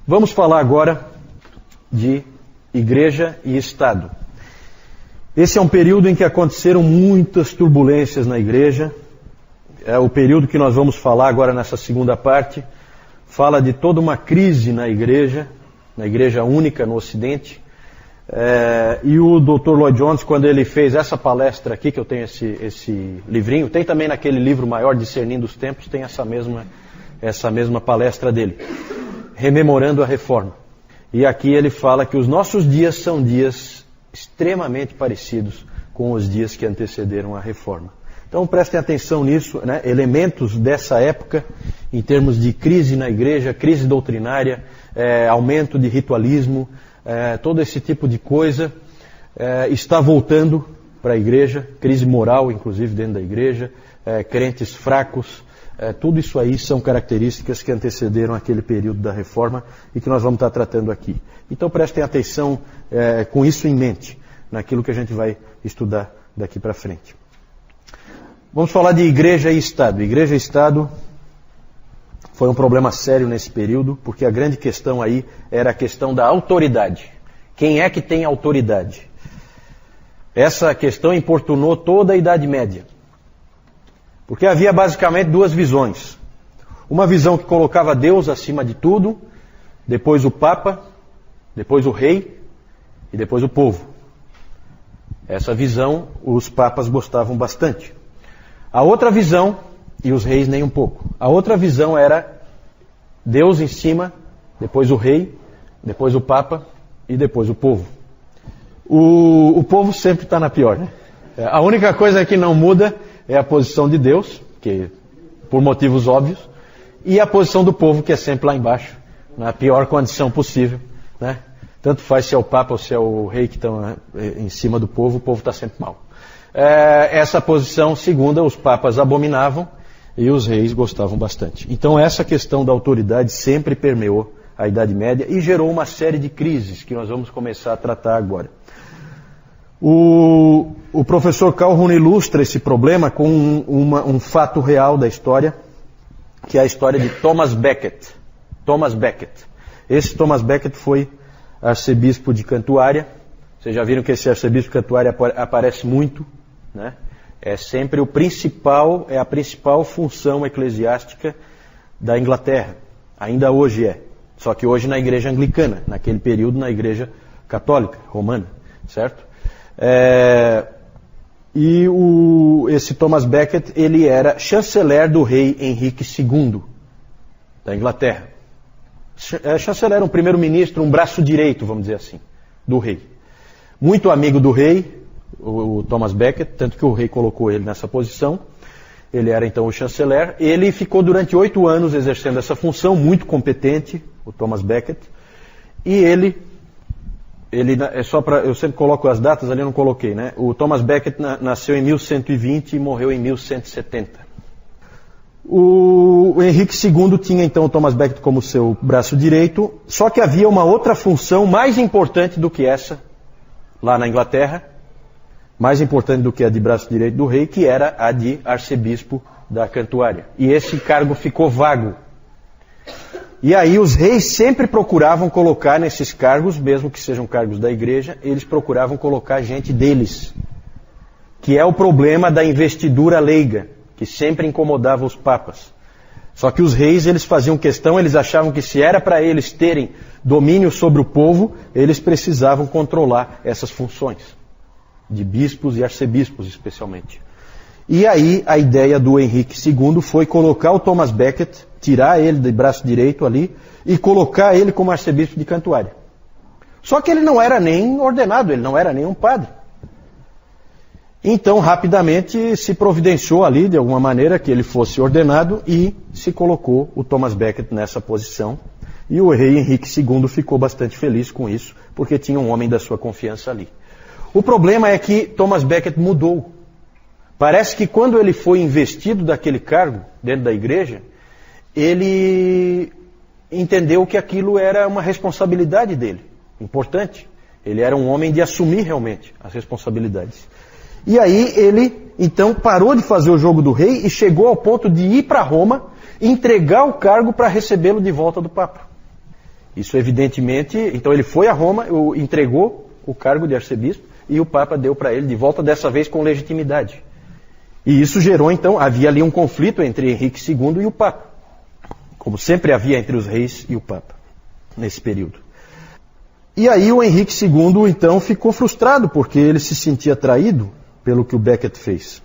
Vamos falar agora de Igreja e Estado. Esse é um período em que aconteceram muitas turbulências na Igreja. É o período que nós vamos falar agora nessa segunda parte. Fala de toda uma crise na Igreja única no Ocidente. E o Dr. Lloyd Jones, quando ele fez essa palestra aqui, que eu tenho esse livrinho, tem também naquele livro maior, Discernindo os Tempos, tem essa mesma palestra dele, rememorando a Reforma. E aqui ele fala que os nossos dias são dias extremamente parecidos com os dias que antecederam a Reforma. Então prestem atenção nisso, né? Elementos dessa época, em termos de crise na Igreja, crise doutrinária, aumento de ritualismo, todo esse tipo de coisa está voltando para a Igreja, crise moral, inclusive, dentro da Igreja, crentes fracos, tudo isso aí são características que antecederam aquele período da Reforma e que nós vamos estar tratando aqui. Então prestem atenção com isso em mente, naquilo que a gente vai estudar daqui para frente. Vamos falar de Igreja e Estado. Igreja e Estado foi um problema sério nesse período, porque a grande questão aí era a questão da autoridade. Quem é que tem autoridade? Essa questão importunou toda a Idade Média. Porque havia basicamente duas visões. Uma visão que colocava Deus acima de tudo, depois o Papa, depois o Rei e depois o povo. Essa visão os papas gostavam bastante. A outra visão, e os reis nem um pouco, a outra visão era Deus em cima, depois o rei, depois o papa e depois o povo. O povo sempre está na pior, né? A única coisa que não muda é a posição de Deus, que por motivos óbvios, e a posição do povo, que é sempre lá embaixo, na pior condição possível, né? Tanto faz se é o papa ou se é o rei que estão em cima do povo, o povo está sempre mal. Essa posição segunda os papas abominavam e os reis gostavam bastante. Então essa questão da autoridade sempre permeou a Idade Média e gerou uma série de crises que nós vamos começar a tratar agora. O professor Calhoun ilustra esse problema com um fato real da história, que é a história de Thomas Becket. Thomas Becket. Esse Thomas Becket foi arcebispo de Cantuária. Vocês já viram que esse arcebispo de Cantuária aparece muito, né? É sempre a principal função eclesiástica da Inglaterra. Ainda hoje é. Só que hoje na igreja anglicana, naquele período na igreja católica, romana, certo? Esse Thomas Becket, ele era chanceler do rei Henrique II da Inglaterra. Chanceler, um primeiro-ministro, um braço direito, vamos dizer assim, do rei. Muito amigo do rei, o Thomas Becket, tanto que o rei colocou ele nessa posição. Ele era então o chanceler. Ele ficou durante 8 anos exercendo essa função, muito competente, o Thomas Becket. E ele eu sempre coloco as datas, ali eu não coloquei, né? O Thomas Becket nasceu em 1120 e morreu em 1170. O Henrique II tinha então o Thomas Becket como seu braço direito, só que havia uma outra função mais importante do que essa, lá na Inglaterra, mais importante do que a de braço direito do rei, que era a de arcebispo da Cantuária. E esse cargo ficou vago. E aí os reis sempre procuravam colocar nesses cargos, mesmo que sejam cargos da igreja, eles procuravam colocar gente deles. Que é o problema da investidura leiga, que sempre incomodava os papas. Só que os reis, eles faziam questão, eles achavam que se era para eles terem domínio sobre o povo, eles precisavam controlar essas funções, de bispos e arcebispos especialmente. E aí a ideia do Henrique II foi colocar o Thomas Becket, tirar ele de braço direito ali, e colocar ele como arcebispo de Cantuária. Só que ele não era nem ordenado, ele não era nem um padre. Então, rapidamente, se providenciou ali, de alguma maneira, que ele fosse ordenado e se colocou o Thomas Becket nessa posição. E o rei Henrique II ficou bastante feliz com isso, porque tinha um homem da sua confiança ali. O problema é que Thomas Becket mudou. Parece que quando ele foi investido daquele cargo, dentro da igreja, ele entendeu que aquilo era uma responsabilidade dele, importante. Ele era um homem de assumir realmente as responsabilidades. E aí ele, então, parou de fazer o jogo do rei e chegou ao ponto de ir para Roma, entregar o cargo para recebê-lo de volta do Papa. Isso evidentemente, então ele foi a Roma, entregou o cargo de arcebispo e o Papa deu para ele de volta, dessa vez com legitimidade. E isso gerou então, havia ali um conflito entre Henrique II e o Papa, como sempre havia entre os reis e o Papa, nesse período. E aí o Henrique II então ficou frustrado, porque ele se sentia traído pelo que o Becket fez.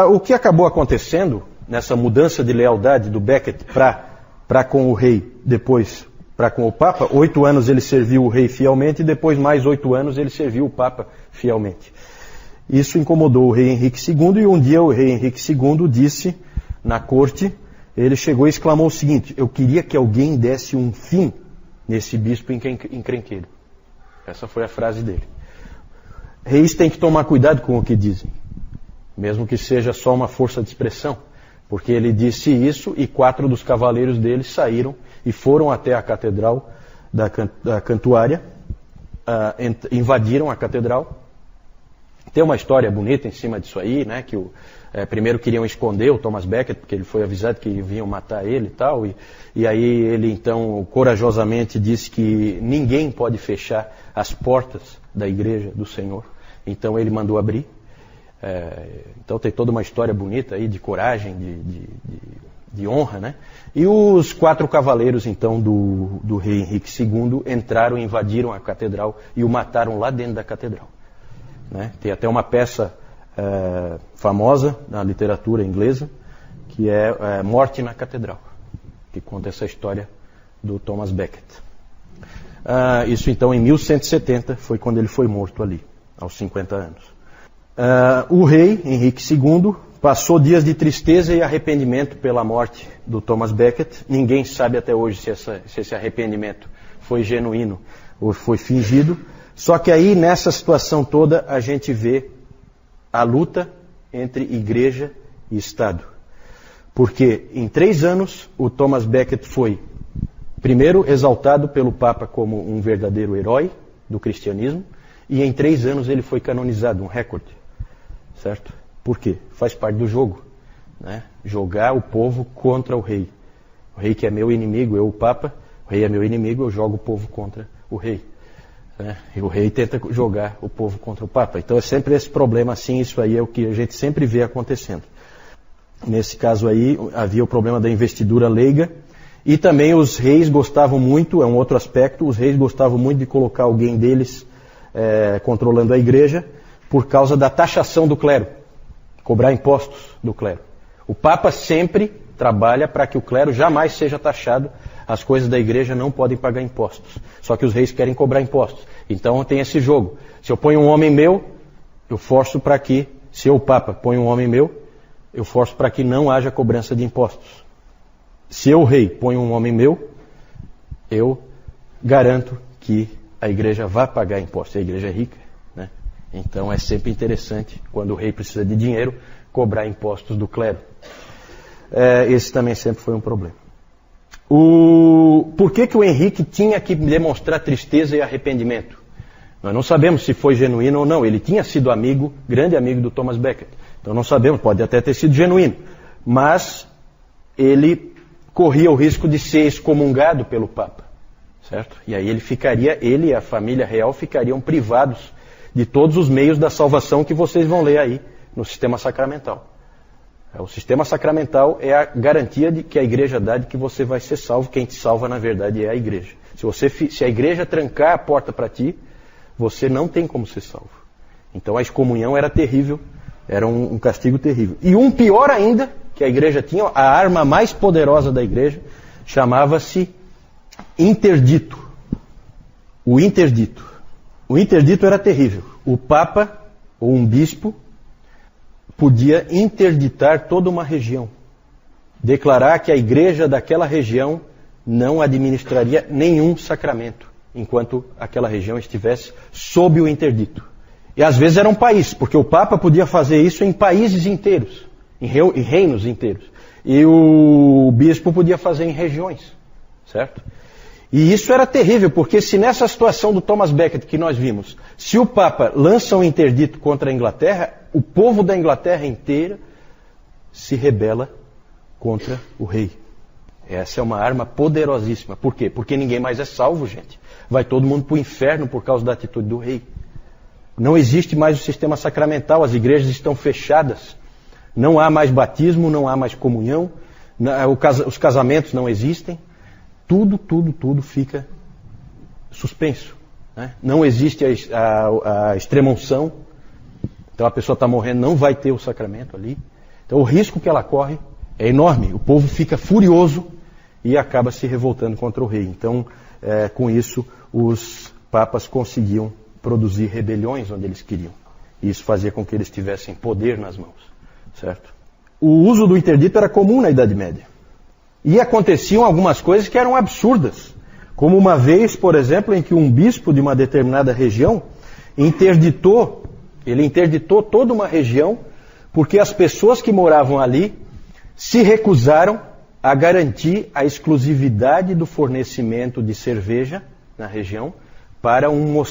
O que acabou acontecendo nessa mudança de lealdade do Becket para com o rei, depois para com o Papa, 8 anos ele serviu o rei fielmente e depois mais 8 anos ele serviu o Papa fielmente. Isso incomodou o rei Henrique II e um dia o rei Henrique II disse na corte, ele chegou e exclamou o seguinte: eu queria que alguém desse um fim nesse bispo encrenqueiro. Essa foi a frase dele. Reis têm que tomar cuidado com o que dizem, mesmo que seja só uma força de expressão, porque ele disse isso e 4 dos cavaleiros dele saíram e foram até a catedral da Cantuária, invadiram a catedral. Tem uma história bonita em cima disso aí, né, que primeiro queriam esconder o Thomas Becket, porque ele foi avisado que vinham matar ele e tal, e aí ele então corajosamente disse que ninguém pode fechar as portas da igreja do Senhor, então ele mandou abrir. Então tem toda uma história bonita aí de coragem, de honra, né? E os 4 cavaleiros então do rei Henrique II entraram e invadiram a catedral e o mataram lá dentro da catedral, né? Tem até uma peça famosa na literatura inglesa que é Morte na Catedral, que conta essa história do Thomas Becket. Isso então em 1170 foi quando ele foi morto ali, aos 50 anos. O rei Henrique II passou dias de tristeza e arrependimento pela morte do Thomas Becket. Ninguém sabe até hoje se esse arrependimento foi genuíno ou foi fingido. Só que aí, nessa situação toda, a gente vê a luta entre igreja e Estado. Porque em 3 anos o Thomas Becket foi, primeiro, exaltado pelo Papa como um verdadeiro herói do cristianismo, e em 3 anos ele foi canonizado, um recorde. Certo? Por quê? Faz parte do jogo, né? Jogar o povo contra o rei. O rei que é meu inimigo, eu o Papa, o rei é meu inimigo, eu jogo o povo contra o rei, né? E o rei tenta jogar o povo contra o Papa. Então é sempre esse problema assim, isso aí é o que a gente sempre vê acontecendo. Nesse caso aí havia o problema da investidura leiga, e também os reis gostavam muito, é um outro aspecto, os reis gostavam muito de colocar alguém deles controlando a igreja, por causa da taxação do clero, cobrar impostos do clero. O Papa sempre trabalha para que o clero jamais seja taxado, as coisas da igreja não podem pagar impostos. Só que os reis querem cobrar impostos. Então tem esse jogo. Se eu ponho um homem meu, eu forço para que, se eu, Papa, ponho um homem meu, eu forço para que não haja cobrança de impostos. Se eu, rei, ponho um homem meu, eu garanto que a igreja vai pagar impostos. A igreja é rica. Então é sempre interessante, quando o rei precisa de dinheiro, cobrar impostos do clero. Esse também sempre foi um problema. Por que o Henrique tinha que demonstrar tristeza e arrependimento? Nós não sabemos se foi genuíno ou não. Ele tinha sido amigo, grande amigo do Thomas Becket. Então não sabemos, pode até ter sido genuíno. Mas ele corria o risco de ser excomungado pelo Papa. Certo? E aí ele e a família real ficariam privados de todos os meios da salvação que vocês vão ler aí no sistema sacramental. O sistema sacramental é a garantia de que a igreja dá de que você vai ser salvo. Quem te salva, na verdade, é a igreja. Se a igreja trancar a porta para ti, você não tem como ser salvo. Então a excomunhão era terrível, era um castigo terrível. E um pior ainda, que a igreja tinha, a arma mais poderosa da igreja, chamava-se interdito. O interdito. O interdito era terrível. O Papa, ou um bispo, podia interditar toda uma região. Declarar que a igreja daquela região não administraria nenhum sacramento, enquanto aquela região estivesse sob o interdito. E às vezes era um país, porque o Papa podia fazer isso em países inteiros, em reinos inteiros. E o bispo podia fazer em regiões, certo? E isso era terrível, porque se nessa situação do Thomas Becket que nós vimos, se o Papa lança um interdito contra a Inglaterra, o povo da Inglaterra inteira se rebela contra o rei. Essa é uma arma poderosíssima. Por quê? Porque ninguém mais é salvo, gente. Vai todo mundo para o inferno por causa da atitude do rei. Não existe mais o sistema sacramental, as igrejas estão fechadas. Não há mais batismo, não há mais comunhão, os casamentos não existem. Tudo fica suspenso. Né? Não existe a extrema-unção. Então a pessoa está morrendo, não vai ter o sacramento ali. Então o risco que ela corre é enorme. O povo fica furioso e acaba se revoltando contra o rei. Então, com isso, os papas conseguiam produzir rebeliões onde eles queriam. E isso fazia com que eles tivessem poder nas mãos. Certo? O uso do interdito era comum na Idade Média. E aconteciam algumas coisas que eram absurdas. Como uma vez, por exemplo, em que um bispo de uma determinada região interditou toda uma região porque as pessoas que moravam ali se recusaram a garantir a exclusividade do fornecimento de cerveja na região para um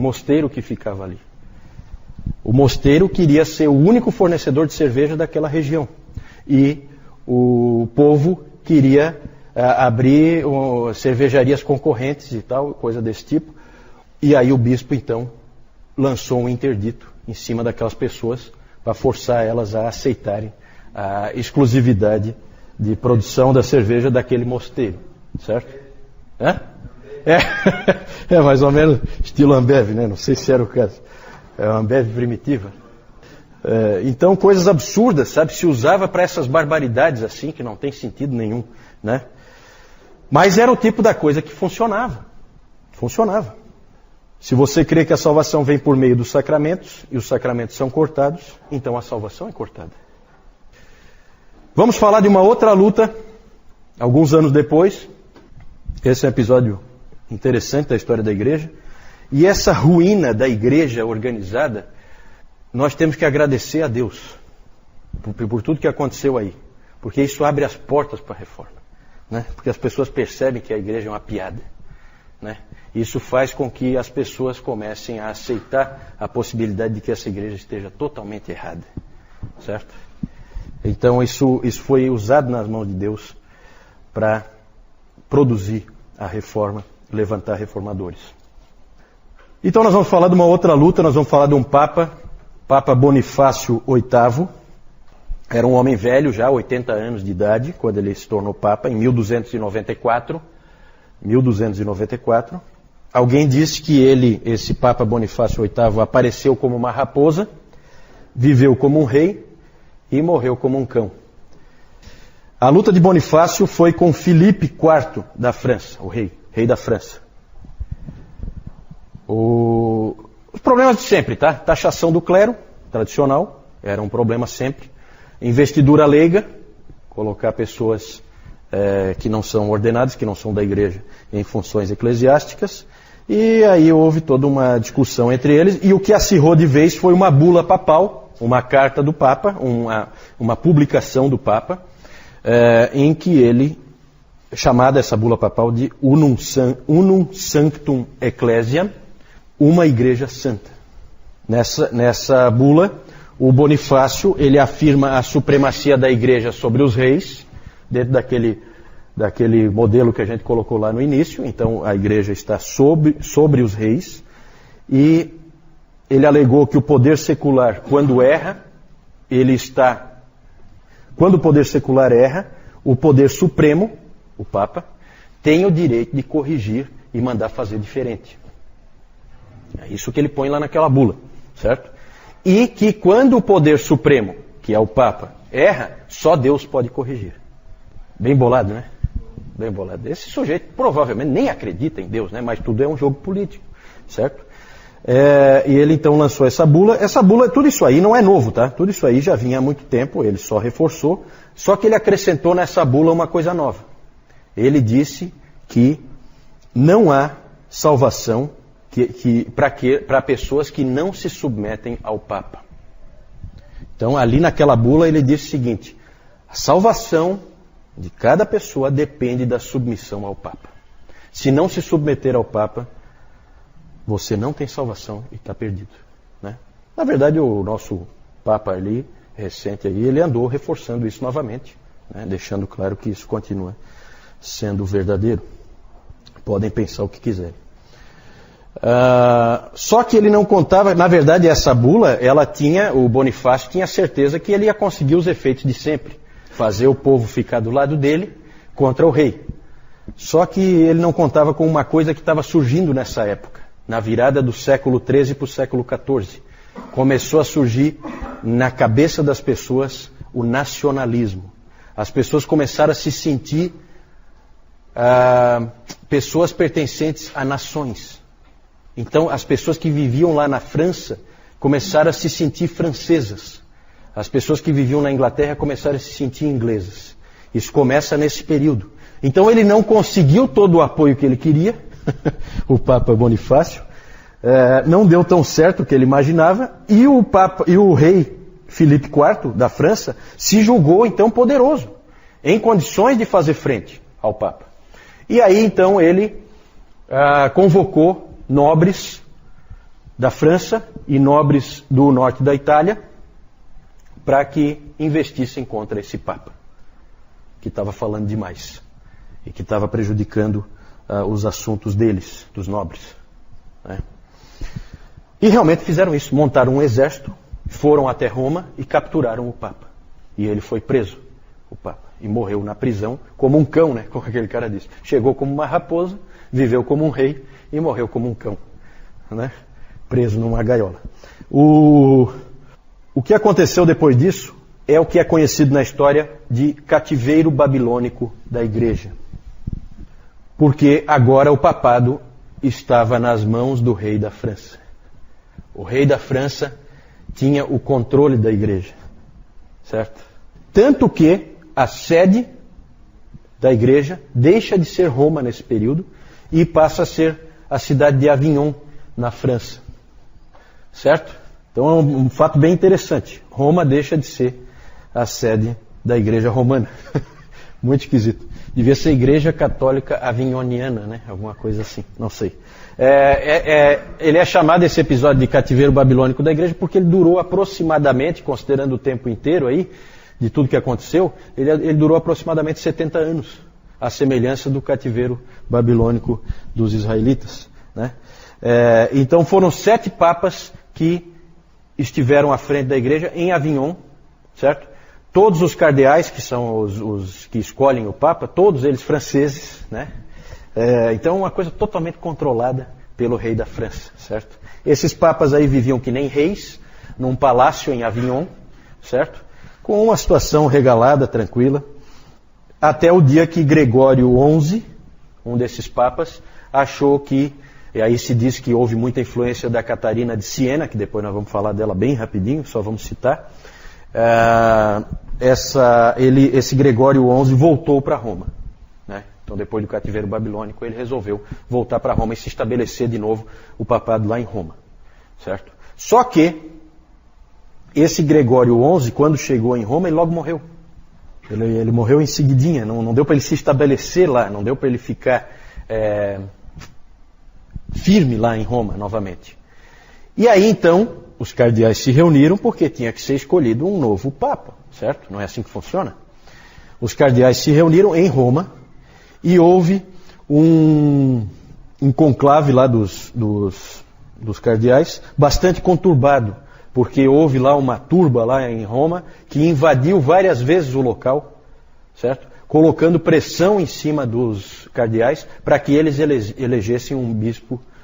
mosteiro que ficava ali. O mosteiro queria ser o único fornecedor de cerveja daquela região. E o povo queria abrir cervejarias concorrentes e tal, coisa desse tipo. E aí o bispo, então, lançou um interdito em cima daquelas pessoas para forçar elas a aceitarem a exclusividade de produção da cerveja daquele mosteiro. Certo? É mais ou menos estilo Ambev, né? Não sei se era o caso. É uma Ambev primitiva. Então, coisas absurdas, sabe? Se usava para essas barbaridades assim, que não tem sentido nenhum, né? Mas era o tipo da coisa que funcionava. Funcionava. Se você crê que a salvação vem por meio dos sacramentos, e os sacramentos são cortados, então a salvação é cortada. Vamos falar de uma outra luta, alguns anos depois. Esse é um episódio interessante da história da igreja. E essa ruína da igreja organizada, nós temos que agradecer a Deus por tudo que aconteceu aí. Porque isso abre as portas para a reforma. Né? Porque as pessoas percebem que a igreja é uma piada. Né? Isso faz com que as pessoas comecem a aceitar a possibilidade de que essa igreja esteja totalmente errada. Certo? Então isso foi usado nas mãos de Deus para produzir a reforma, levantar reformadores. Então nós vamos falar de uma outra luta, nós vamos falar de um Papa Bonifácio VIII. Era um homem velho já, 80 anos de idade, quando ele se tornou Papa, em 1294. Alguém disse que esse Papa Bonifácio VIII, apareceu como uma raposa, viveu como um rei e morreu como um cão. A luta de Bonifácio foi com Filipe IV da França, o rei da França. Os problemas de sempre, tá? Taxação do clero, tradicional, era um problema sempre. Investidura leiga, colocar pessoas que não são ordenadas, que não são da igreja, em funções eclesiásticas. E aí houve toda uma discussão entre eles. E o que acirrou de vez foi uma bula papal, uma carta do Papa, uma publicação do Papa, em que ele, chamada essa bula papal de Unum Sanctum Ecclesiam, uma igreja santa. Nessa bula, o Bonifácio, ele afirma a supremacia da igreja sobre os reis, dentro daquele modelo que a gente colocou lá no início. Então a igreja está sobre os reis, e ele alegou que o poder secular, quando o poder secular erra, o poder supremo, o Papa, tem o direito de corrigir e mandar fazer diferente. É isso que ele põe lá naquela bula, certo? E que quando o poder supremo, que é o Papa, erra, só Deus pode corrigir. Bem bolado, né? Bem bolado. Esse sujeito provavelmente nem acredita em Deus, né? Mas tudo é um jogo político, certo? E ele então lançou essa bula. Essa bula, tudo isso aí não é novo, tá? Tudo isso aí já vinha há muito tempo, ele só reforçou. Só que ele acrescentou nessa bula uma coisa nova. Ele disse que não há salvação para pessoas que não se submetem ao Papa. Então, ali naquela bula, ele disse o seguinte: a salvação de cada pessoa depende da submissão ao Papa. Se não se submeter ao Papa, você não tem salvação e está perdido. Né? Na verdade, o nosso Papa ali, recente aí, ele andou reforçando isso novamente. né? Deixando claro que isso continua sendo verdadeiro. Podem pensar o que quiserem. Só que ele não contava, na verdade essa bula, o Bonifácio tinha certeza que ele ia conseguir os efeitos de sempre, fazer o povo ficar do lado dele contra o rei. Só que ele não contava com uma coisa que estava surgindo nessa época, na virada do século XIII para o século XIV. Começou a surgir na cabeça das pessoas o nacionalismo. As pessoas começaram a se sentir pessoas pertencentes a nações. Então, as pessoas que viviam lá na França começaram a se sentir francesas. As pessoas que viviam na Inglaterra começaram a se sentir inglesas. Isso começa nesse período. Então, ele não conseguiu todo o apoio que ele queria, o Papa Bonifácio. Não deu tão certo o que ele imaginava. E o rei Filipe IV, da França, se julgou, então, poderoso, em condições de fazer frente ao Papa. E aí, então, ele convocou nobres da França e nobres do norte da Itália para que investissem contra esse Papa, que estava falando demais e que estava prejudicando os assuntos deles, dos nobres, né? E realmente fizeram isso, montaram um exército, foram até Roma e capturaram o Papa. E ele foi preso, o Papa, e morreu na prisão como um cão, né? Como aquele cara disse. Chegou como uma raposa, viveu como um rei e morreu como um cão, né? Preso numa gaiola. O que aconteceu depois disso é o que é conhecido na história de cativeiro babilônico da igreja. Porque agora o papado estava nas mãos do rei da França. O rei da França tinha o controle da igreja, certo? Tanto que a sede da igreja deixa de ser Roma nesse período e passa a ser a cidade de Avignon, na França. Certo? Então é um fato bem interessante. Roma deixa de ser a sede da igreja romana. Muito esquisito. Devia ser Igreja Católica Avignoniana, né? Alguma coisa assim, não sei. Ele é chamado, esse episódio de cativeiro babilônico da igreja, porque ele durou aproximadamente, considerando o tempo inteiro aí, de tudo que aconteceu, ele durou aproximadamente 70 anos. A semelhança do cativeiro babilônico dos israelitas, né? Então foram 7 papas que estiveram à frente da igreja em Avignon, certo? Todos os cardeais, que são os que escolhem o papa, todos eles franceses, né? Então uma coisa totalmente controlada pelo rei da França, certo? Esses papas aí viviam que nem reis, num palácio em Avignon, certo? Com uma situação regalada, tranquila, até o dia que Gregório XI, um desses papas, achou que, e aí se diz que houve muita influência da Catarina de Siena, que depois nós vamos falar dela bem rapidinho, só vamos citar, esse Gregório XI voltou para Roma, né? Então depois do cativeiro babilônico ele resolveu voltar para Roma e se estabelecer de novo o papado lá em Roma, certo? Só que esse Gregório XI, quando chegou em Roma, ele logo morreu. Ele morreu em seguidinha, não deu para ele se estabelecer lá, não deu para ele ficar firme lá em Roma novamente. E aí então, os cardeais se reuniram porque tinha que ser escolhido um novo papa, certo? Não é assim que funciona? Os cardeais se reuniram em Roma e houve um conclave lá dos cardeais bastante conturbado, porque houve lá uma turba lá em Roma que invadiu várias vezes o local, certo? Colocando pressão em cima dos cardeais para que eles elegessem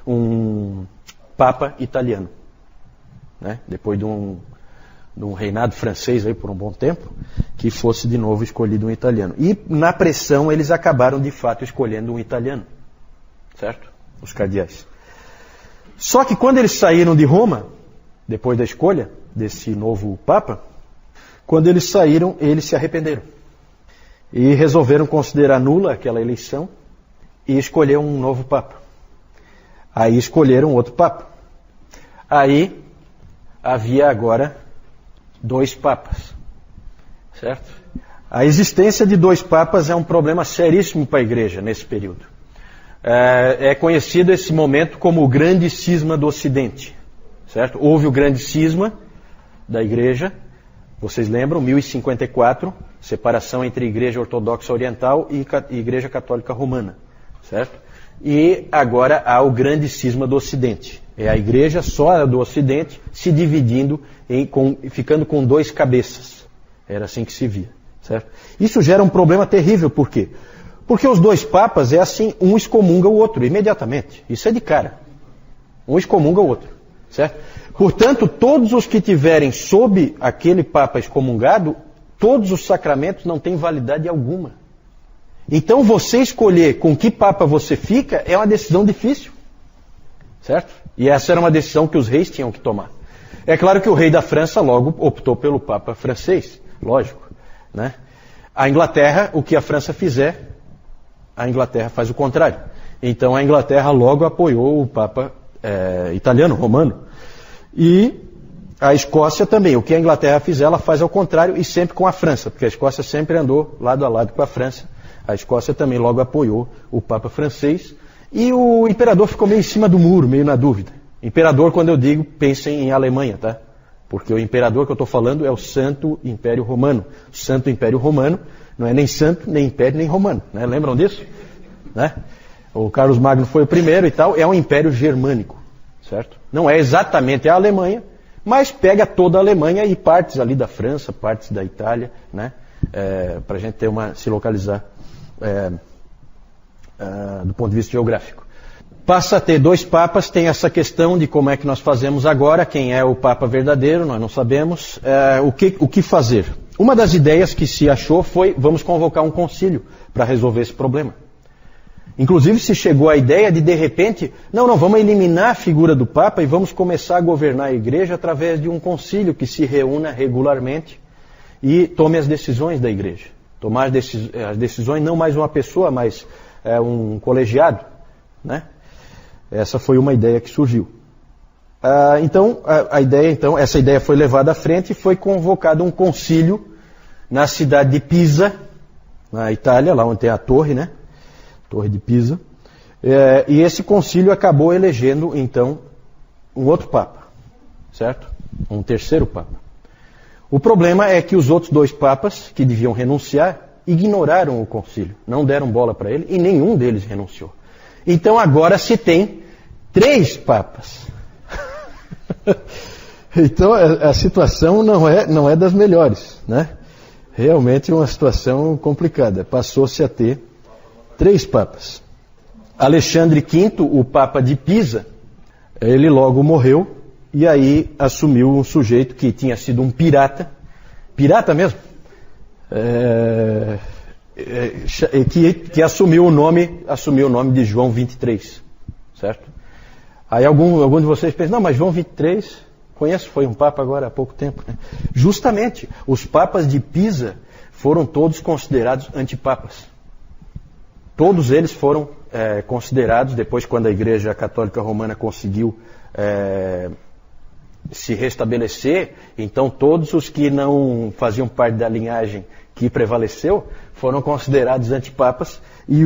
um papa italiano, né? Depois de um reinado francês aí por um bom tempo, que fosse de novo escolhido um italiano. E na pressão eles acabaram de fato escolhendo um italiano, certo? Os cardeais. Só que quando eles saíram de Roma, depois da escolha desse novo papa, quando eles saíram, eles se arrependeram. E resolveram considerar nula aquela eleição e escolher um novo papa. Aí escolheram outro papa. Aí havia agora 2 papas, certo? A existência de 2 papas é um problema seríssimo para a igreja nesse período. É conhecido esse momento como o grande cisma do Ocidente, certo? Houve o grande cisma da igreja, vocês lembram, 1054, separação entre Igreja Ortodoxa Oriental e Igreja Católica Romana, certo? E agora há o grande cisma do Ocidente. É a Igreja só do Ocidente se dividindo, ficando com 2 cabeças. Era assim que se via, certo? Isso gera um problema terrível, por quê? Porque os 2 papas é assim, um excomunga o outro, imediatamente. Isso é de cara. Um excomunga o outro, certo? Portanto, todos os que tiverem sob aquele papa excomungado, todos os sacramentos não têm validade alguma. Então você escolher com que papa você fica é uma decisão difícil, certo? E essa era uma decisão que os reis tinham que tomar. É claro que o rei da França logo optou pelo papa francês, lógico, né? A Inglaterra, o que a França fizer, a Inglaterra faz o contrário. Então a Inglaterra logo apoiou o papa italiano, romano. E a Escócia também. O que a Inglaterra fizer, ela faz ao contrário e sempre com a França, porque a Escócia sempre andou lado a lado com a França. A Escócia também logo apoiou o Papa francês. E o imperador ficou meio em cima do muro, meio na dúvida. Imperador, quando eu digo, pensem em Alemanha, tá? Porque o imperador que eu estou falando é o Santo Império Romano. O Santo Império Romano não é nem santo, nem império, nem romano. Né? Lembram disso? Né? O Carlos Magno foi o primeiro e tal. É um império germânico, certo? Não é exatamente a Alemanha, mas pega toda a Alemanha e partes ali da França, partes da Itália, né? Para a gente ter se localizar do ponto de vista geográfico. Passa a ter 2 papas, tem essa questão de como é que nós fazemos agora, quem é o papa verdadeiro, nós não sabemos, o que fazer. Uma das ideias que se achou foi, vamos convocar um concílio para resolver esse problema. Inclusive se chegou à ideia de repente, não, vamos eliminar a figura do Papa e vamos começar a governar a Igreja através de um concílio que se reúna regularmente e tome as decisões da Igreja. Tomar as decisões não mais uma pessoa, mas um colegiado, né? Essa foi uma ideia que surgiu. Essa ideia foi levada à frente e foi convocado um concílio na cidade de Pisa, na Itália, lá onde tem a torre, né? Torre de Pisa, e esse concílio acabou elegendo, então, um outro papa, certo? Um terceiro papa. O problema é que os outros 2 papas, que deviam renunciar, ignoraram o concílio, não deram bola para ele, e nenhum deles renunciou. Então agora se tem 3 papas. Então a situação não é das melhores, né? Realmente é uma situação complicada. Passou-se a ter 3 papas. Alexandre V, o Papa de Pisa, ele logo morreu e aí assumiu um sujeito que tinha sido um pirata mesmo, que assumiu o nome de João 23, certo? Aí algum de vocês pensa, não, mas João 23, conheço, foi um papa agora há pouco tempo. Né? Justamente, os papas de Pisa foram todos considerados antipapas. Todos eles foram considerados, depois quando a Igreja Católica Romana conseguiu se restabelecer, então todos os que não faziam parte da linhagem que prevaleceu foram considerados antipapas, e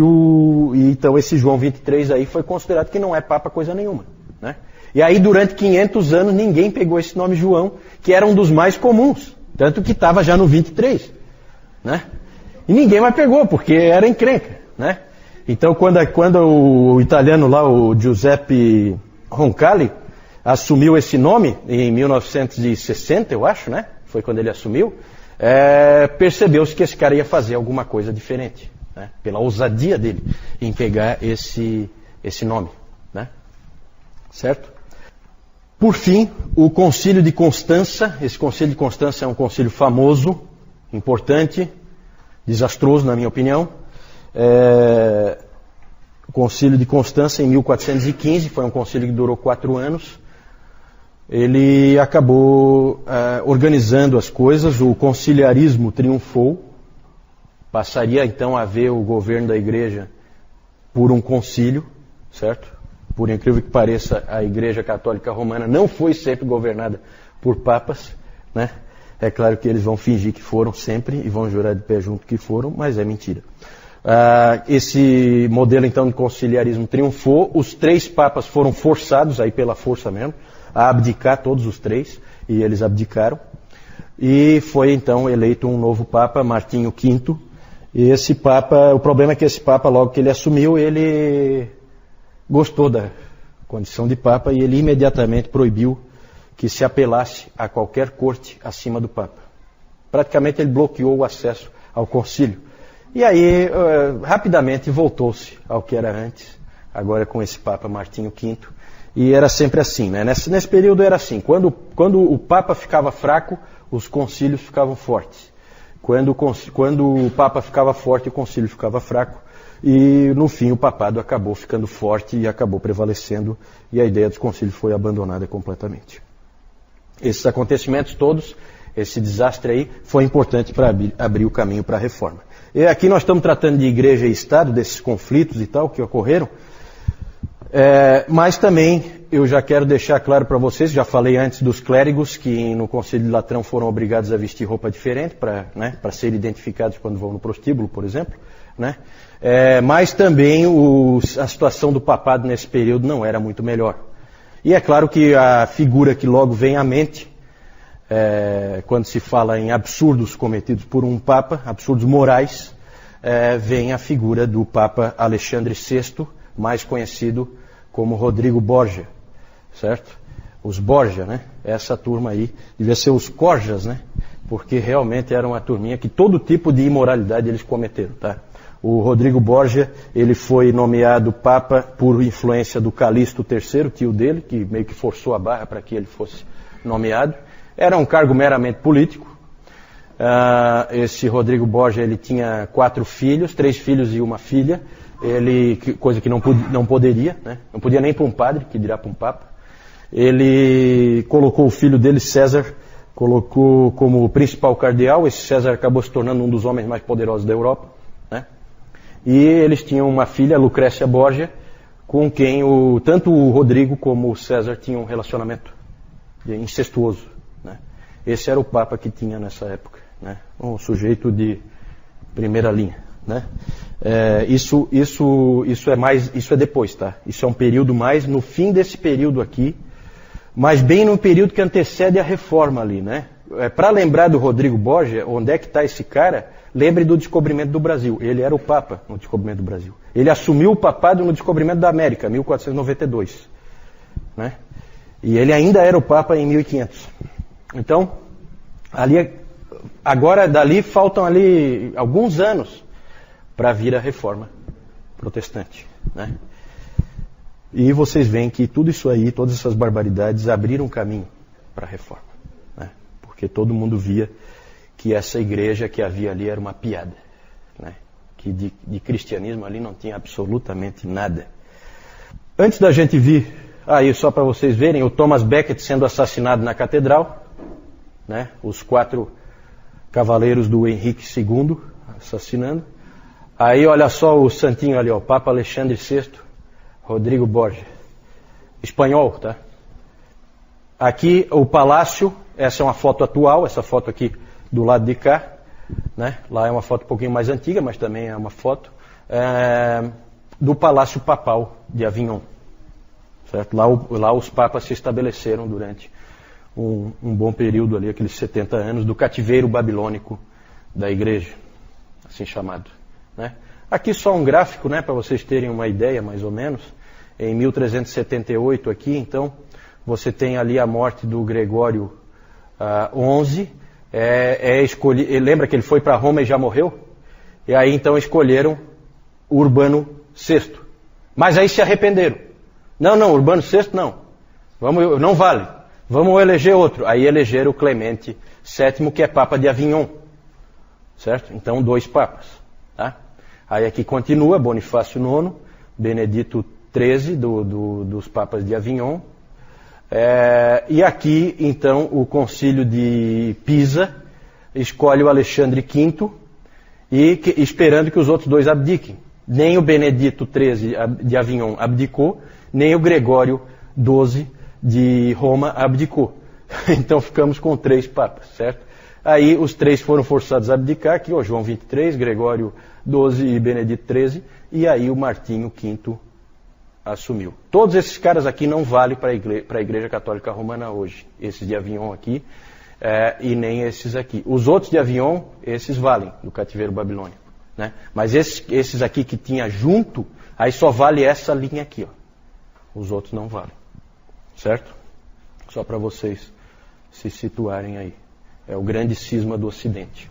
então esse João 23 aí foi considerado que não é papa coisa nenhuma. Né? E aí durante 500 anos ninguém pegou esse nome João, que era um dos mais comuns, tanto que estava já no 23. Né? E ninguém mais pegou, porque era encrenca. Né? Então quando o italiano lá, o Giuseppe Roncalli, assumiu esse nome em 1960, eu acho, né? Foi quando ele assumiu, percebeu-se que esse cara ia fazer alguma coisa diferente, né? Pela ousadia dele em pegar esse nome, né? Certo? Por fim, o Concílio de Constança. Esse Concílio de Constança é um concílio famoso, importante, desastroso na minha opinião. O Concílio de Constança em 1415, foi um concílio que durou 4 anos. Ele acabou organizando as coisas, o conciliarismo triunfou, passaria então a haver o governo da Igreja por um concílio, certo? Por incrível que pareça, a Igreja Católica Romana não foi sempre governada por papas, né? É claro que eles vão fingir que foram sempre e vão jurar de pé junto que foram, mas é mentira. Esse modelo então de conciliarismo triunfou, os 3 papas foram forçados, aí pela força mesmo, a abdicar, todos os 3, e eles abdicaram. e foi então eleito um novo Papa, Martinho V. E esse Papa, o problema é que esse Papa, logo que ele assumiu, ele gostou da condição de Papa e ele imediatamente proibiu que se apelasse a qualquer corte acima do Papa. Praticamente ele bloqueou o acesso ao concílio. E aí, rapidamente, voltou-se ao que era antes, agora com esse Papa Martinho V. E era sempre assim, né? Nesse período era assim, quando o Papa ficava fraco, os concílios ficavam fortes. Quando o Papa ficava forte, o concílio ficava fraco. E, no fim, o papado acabou ficando forte e acabou prevalecendo, e a ideia dos concílios foi abandonada completamente. Esses acontecimentos todos, esse desastre aí, foi importante para abrir o caminho para a reforma. E aqui nós estamos tratando de igreja e Estado, desses conflitos e tal que ocorreram, mas também eu já quero deixar claro para vocês, já falei antes dos clérigos que no Concílio de Latrão foram obrigados a vestir roupa diferente para serem identificados quando vão no prostíbulo, por exemplo, né? Mas também a situação do papado nesse período não era muito melhor. E é claro que a figura que logo vem à mente, quando se fala em absurdos cometidos por um Papa, absurdos morais, vem a figura do Papa Alexandre VI, mais conhecido como Rodrigo Borgia, certo? Os Borgia, né? Essa turma aí, devia ser os Corjas, né? Porque realmente era uma turminha que todo tipo de imoralidade eles cometeram, tá? O Rodrigo Borgia, ele foi nomeado Papa por influência do Calixto III, tio dele, que meio que forçou a barra para que ele fosse nomeado. Era um cargo meramente político. Esse Rodrigo Borgia, ele tinha 4 filhos, 3 filhos e uma filha. Coisa que não poderia, né? Não podia nem para um padre, que dirá para um Papa. Ele colocou o filho dele, César, colocou como principal cardeal. Esse César acabou se tornando um dos homens mais poderosos da Europa, né? E eles tinham uma filha, Lucrécia Borgia, com quem tanto o Rodrigo como o César tinham um relacionamento incestuoso, né? Esse era o Papa que tinha nessa época, né? Um sujeito de primeira linha, né? Isso é depois, tá? Isso é um período mais no fim desse período aqui, mas bem no período que antecede a reforma ali, né? Para lembrar do Rodrigo Borgia, onde é que está esse cara? Lembre do descobrimento do Brasil. Ele era o Papa no descobrimento do Brasil. Ele assumiu o papado no descobrimento da América, 1492, né? E ele ainda era o Papa em 1500. Então, dali faltam ali alguns anos para vir a reforma protestante, né? E vocês veem que tudo isso aí, todas essas barbaridades abriram caminho para a reforma, né? Porque todo mundo via que essa igreja que havia ali era uma piada, né? Que de cristianismo ali não tinha absolutamente nada. Antes da gente vir, aí só para vocês verem, o Thomas Becket sendo assassinado na catedral, né? Os 4 cavaleiros do Henrique II assassinando. Aí olha só o santinho ali, ó, Papa Alexandre VI, Rodrigo Borgia. Espanhol, tá? Aqui o palácio, essa é uma foto atual, essa foto aqui do lado de cá, né? Lá é uma foto um pouquinho mais antiga, mas também é uma foto do Palácio Papal de Avignon, certo? Lá os papas se estabeleceram durante um bom período ali, aqueles 70 anos do cativeiro babilônico da igreja, assim chamado, né? Aqui só um gráfico, né, para vocês terem uma ideia mais ou menos. Em 1378 aqui, então, você tem ali a morte do Gregório XI. Lembra que ele foi para Roma e já morreu? E aí então escolheram Urbano VI. Mas aí se arrependeram. Não, Urbano VI não. Não vale. Vamos eleger outro. Aí elegeram o Clemente VII, que é Papa de Avignon. Certo? Então 2 papas. Tá? Aí aqui continua Bonifácio IX, Benedito XIII, dos papas de Avignon. E aqui, então, o concílio de Pisa escolhe o Alexandre V, esperando que os outros 2 abdiquem. Nem o Benedito XIII de Avignon abdicou, nem o Gregório XII de Roma abdicou. Então ficamos com 3 papas, certo? Aí os 3 foram forçados a abdicar, aqui o João XXIII, Gregório XII e Benedito XIII, e aí o Martinho V assumiu. Todos esses caras aqui não valem para a Igreja Católica Romana hoje. Esses de Avignon aqui, e nem esses aqui. Os outros de Avion, esses valem, do cativeiro babilônico. Né? Mas esses aqui que tinha junto, aí só vale essa linha aqui. Ó. Os outros não valem. Certo? Só para vocês se situarem aí. É o grande cisma do Ocidente.